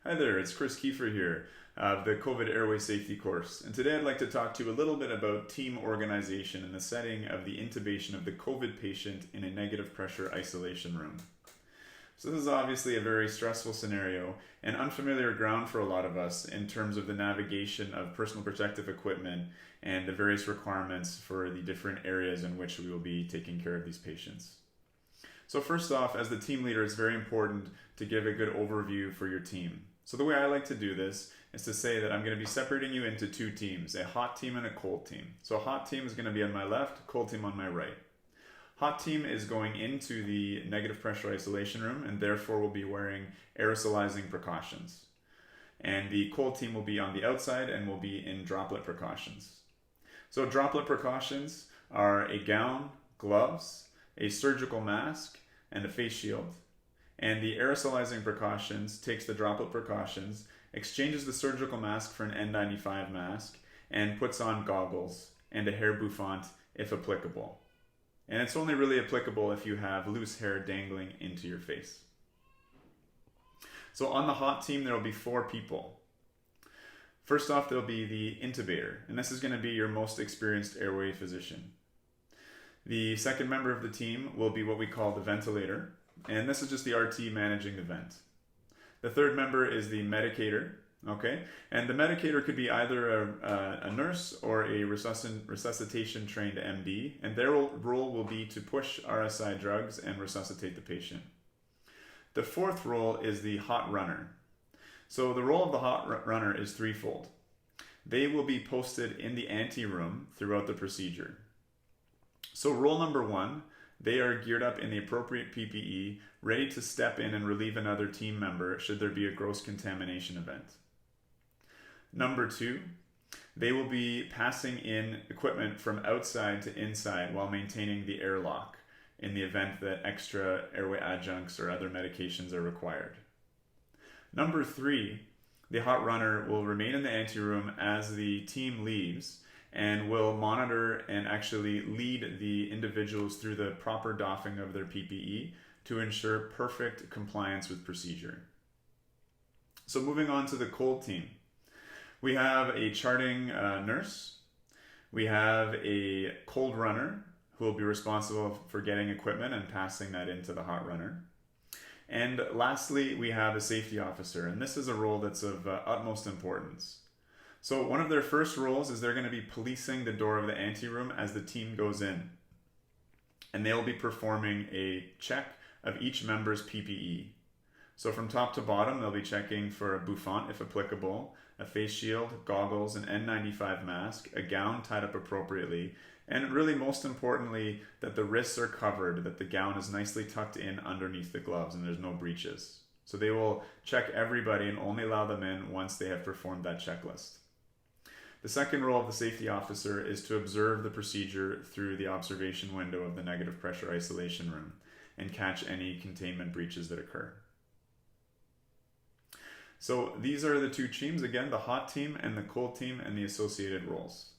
Hi there, it's Chris Kiefer here of the COVID Airway Safety course. And today I'd like to talk to you a little bit about team organization in the setting of the intubation of the COVID patient in a negative pressure isolation room. So this is obviously a very stressful scenario and unfamiliar ground for a lot of us in terms of the navigation of personal protective equipment and the various requirements for the different areas in which we will be taking care of these patients. So first off, as the team leader, it's very important to give a good overview for your team. So the way I like to do this is to say that I'm going to be separating you into two teams, a hot team and a cold team. So a hot team is going to be on my left, cold team on my right. Hot team is going into the negative pressure isolation room and therefore will be wearing aerosolizing precautions. And the cold team will be on the outside and will be in droplet precautions. So droplet precautions are a gown, gloves, a surgical mask, and a face shield. And the aerosolizing precautions takes the droplet precautions, exchanges the surgical mask for an N95 mask, and puts on goggles and a hair bouffant if applicable. And it's only really applicable if you have loose hair dangling into your face. So on the hot team, there will be 4 people. First off, there'll be the intubator, and this is going to be your most experienced airway physician. The second member of the team will be what we call the ventilator, and this is just the RT managing the vent. The third member is the medicator, okay? And the medicator could be either a nurse or a resuscitation trained MD, and their role will be to push RSI drugs and resuscitate the patient. The fourth role is the hot runner. So the role of the hot runner is threefold. They will be posted in the ante room throughout the procedure. So role number 1, they are geared up in the appropriate PPE, ready to step in and relieve another team member should there be a gross contamination event. Number 2, they will be passing in equipment from outside to inside while maintaining the airlock in the event that extra airway adjuncts or other medications are required. Number 3, the hot runner will remain in the anteroom as the team leaves and will monitor and actually lead the individuals through the proper doffing of their PPE to ensure perfect compliance with procedure. So moving on to the cold team. We have a charting nurse. We have a cold runner who will be responsible for getting equipment and passing that into the hot runner. And lastly, we have a safety officer, and this is a role that's of utmost importance. So one of their first roles is they're going to be policing the door of the anteroom as the team goes in. And they'll be performing a check of each member's PPE. So from top to bottom, they'll be checking for a bouffant if applicable, a face shield, goggles, an N95 mask, a gown tied up appropriately, and really most importantly, that the wrists are covered, that the gown is nicely tucked in underneath the gloves and there's no breaches. So they will check everybody and only allow them in once they have performed that checklist. The second role of the safety officer is to observe the procedure through the observation window of the negative pressure isolation room and catch any containment breaches that occur. So these are the two teams, again, the hot team and the cold team and the associated roles.